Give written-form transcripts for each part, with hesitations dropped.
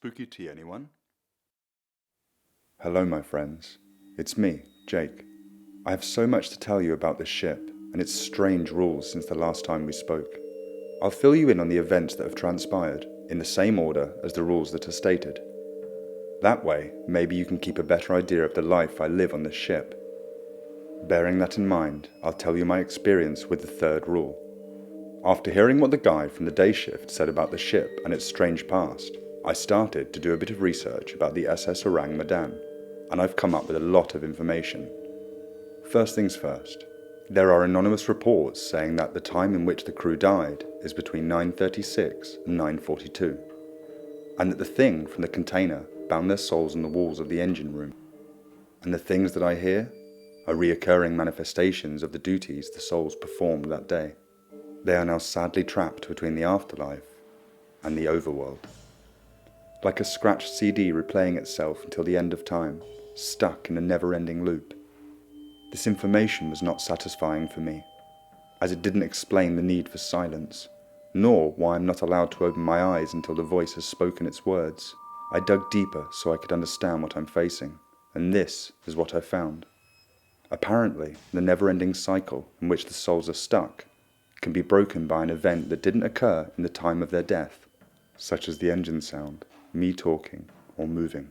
Spooky tea, anyone? Hello, my friends. It's me, Jake. I have so much to tell you about this ship and its strange rules since the last time we spoke. I'll fill you in on the events that have transpired in the same order as the rules that are stated. That way, maybe you can keep a better idea of the life I live on this ship. Bearing that in mind, I'll tell you my experience with the third rule. After hearing what the guy from the day shift said about the ship and its strange past, I started to do a bit of research about the SS Orang Medan, and I've come up with a lot of information. First things first, there are anonymous reports saying that the time in which the crew died is between 9:36 and 9:42, and that the thing from the container bound their souls on the walls of the engine room. And the things that I hear are reoccurring manifestations of the duties the souls performed that day. They are now sadly trapped between the afterlife and the overworld. Like a scratched CD replaying itself until the end of time, stuck in a never-ending loop. This information was not satisfying for me, as it didn't explain the need for silence, nor why I'm not allowed to open my eyes until the voice has spoken its words. I dug deeper so I could understand what I'm facing, and this is what I found. Apparently, the never-ending cycle in which the souls are stuck can be broken by an event that didn't occur in the time of their death, such as the engine sound, me talking, or moving.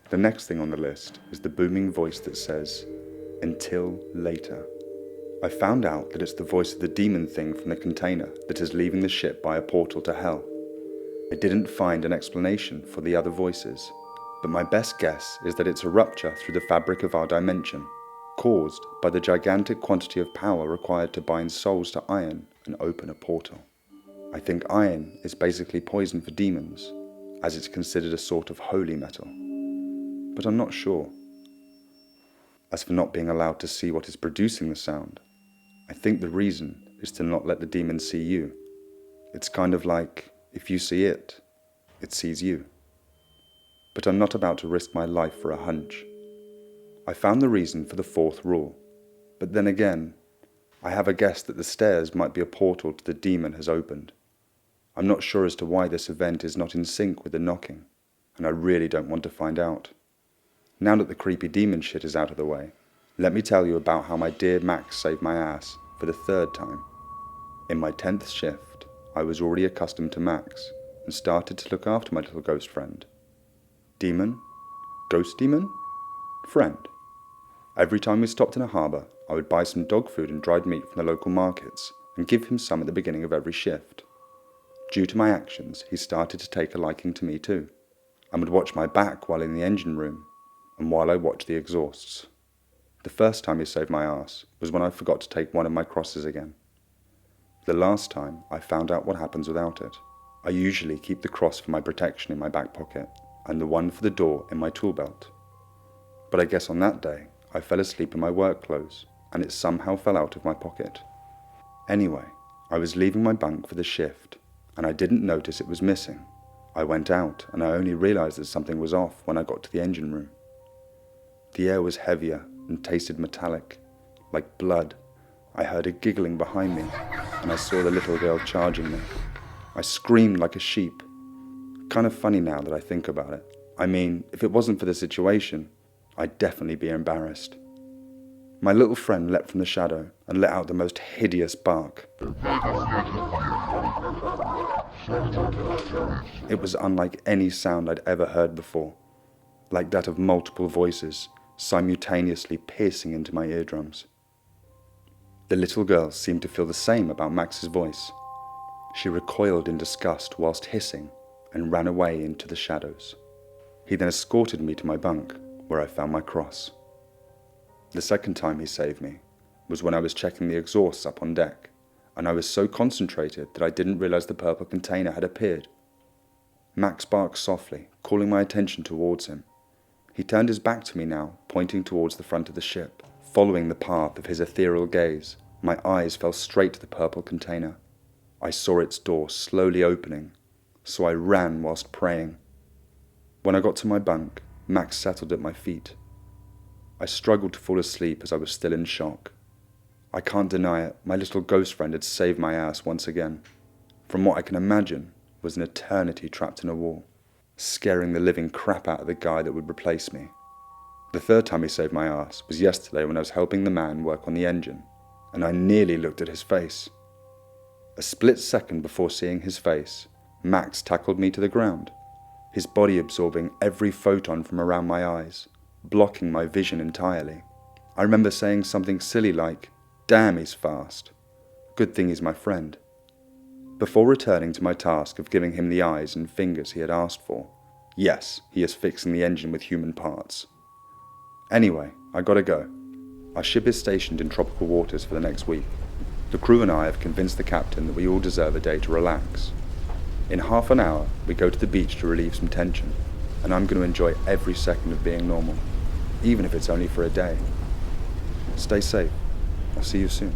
The next thing on the list is the booming voice that says, "Until later." I found out that it's the voice of the demon thing from the container that is leaving the ship by a portal to hell. I didn't find an explanation for the other voices, but my best guess is that it's a rupture through the fabric of our dimension, caused by the gigantic quantity of power required to bind souls to iron and open a portal. I think iron is basically poison for demons, as it's considered a sort of holy metal. But I'm not sure. As for not being allowed to see what is producing the sound, I think the reason is to not let the demon see you. It's kind of like, if you see it, it sees you. But I'm not about to risk my life for a hunch. I found the reason for the fourth rule, but then again, I have a guess that the stairs might be a portal to the demon has opened. I'm not sure as to why this event is not in sync with the knocking, and I really don't want to find out. Now that the creepy demon shit is out of the way, let me tell you about how my dear Max saved my ass for the third time. In my 10th shift, I was already accustomed to Max, and started to look after my little ghost friend. Demon? Ghost demon? Friend. Every time we stopped in a harbour, I would buy some dog food and dried meat from the local markets and give him some at the beginning of every shift. Due to my actions, he started to take a liking to me too, and would watch my back while in the engine room, and while I watched the exhausts. The first time he saved my ass was when I forgot to take one of my crosses again. The last time, I found out what happens without it. I usually keep the cross for my protection in my back pocket, and the one for the door in my tool belt. But I guess on that day, I fell asleep in my work clothes, and it somehow fell out of my pocket. Anyway, I was leaving my bunk for the shift, and I didn't notice it was missing. I went out, and I only realized that something was off when I got to the engine room. The air was heavier and tasted metallic, like blood. I heard a giggling behind me, and I saw the little girl charging me. I screamed like a sheep. Kind of funny now that I think about it. I mean, if it wasn't for the situation, I'd definitely be embarrassed. My little friend leapt from the shadow and let out the most hideous bark. It was unlike any sound I'd ever heard before, like that of multiple voices simultaneously piercing into my eardrums. The little girl seemed to feel the same about Max's voice. She recoiled in disgust whilst hissing and ran away into the shadows. He then escorted me to my bunk, where I found my cross. The second time he saved me was when I was checking the exhausts up on deck, and I was so concentrated that I didn't realize the purple container had appeared. Max barked softly, calling my attention towards him. He turned his back to me now, pointing towards the front of the ship. Following the path of his ethereal gaze, my eyes fell straight to the purple container. I saw its door slowly opening, so I ran whilst praying. When I got to my bunk, Max settled at my feet. I struggled to fall asleep as I was still in shock. I can't deny it, my little ghost friend had saved my ass once again, from what I can imagine was an eternity trapped in a wall. scaring the living crap out of the guy that would replace me. The third time he saved my ass was yesterday when I was helping the man work on the engine, and I nearly looked at his face. A split second before seeing his face, Max tackled me to the ground, his body absorbing every photon from around my eyes, blocking my vision entirely. I remember saying something silly like, "Damn, he's fast. Good thing he's my friend," before returning to my task of giving him the eyes and fingers he had asked for. Yes, he is fixing the engine with human parts. Anyway, I gotta go. Our ship is stationed in tropical waters for the next week. The crew and I have convinced the captain that we all deserve a day to relax. In half an hour, we go to the beach to relieve some tension, and I'm going to enjoy every second of being normal, even if it's only for a day. Stay safe. I'll see you soon.